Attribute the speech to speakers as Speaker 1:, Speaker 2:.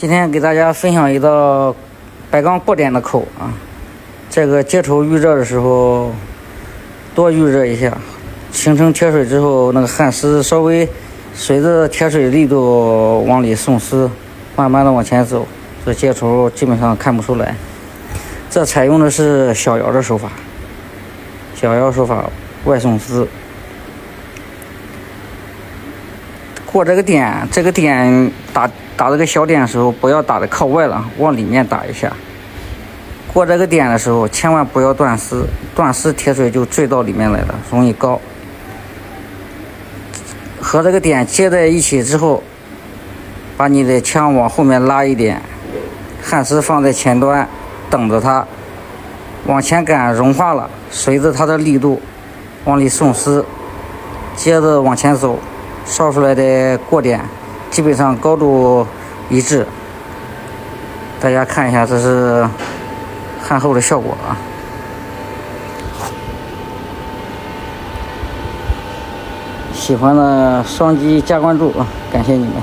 Speaker 1: 今天给大家分享一道白钢过点的扣啊。这个接头预热的时候多预热一下，形成铁水之后，那个焊丝稍微随着铁水力度往里送丝，慢慢的往前走，这接头基本上看不出来。这采用的是小窑的手法，小窑手法外送丝。过这个点打这个小点的时候，不要打的靠外了，往里面打一下。过这个点的时候，千万不要断丝，断丝铁水就坠到里面来了，容易高。和这个点接在一起之后，把你的枪往后面拉一点，焊丝放在前端，等着它往前杆融化了，随着它的力度往里送丝，接着往前走，烧出来的过点基本上高度一致。大家看一下，这是焊后的效果啊。喜欢的双击加关注啊，感谢你们。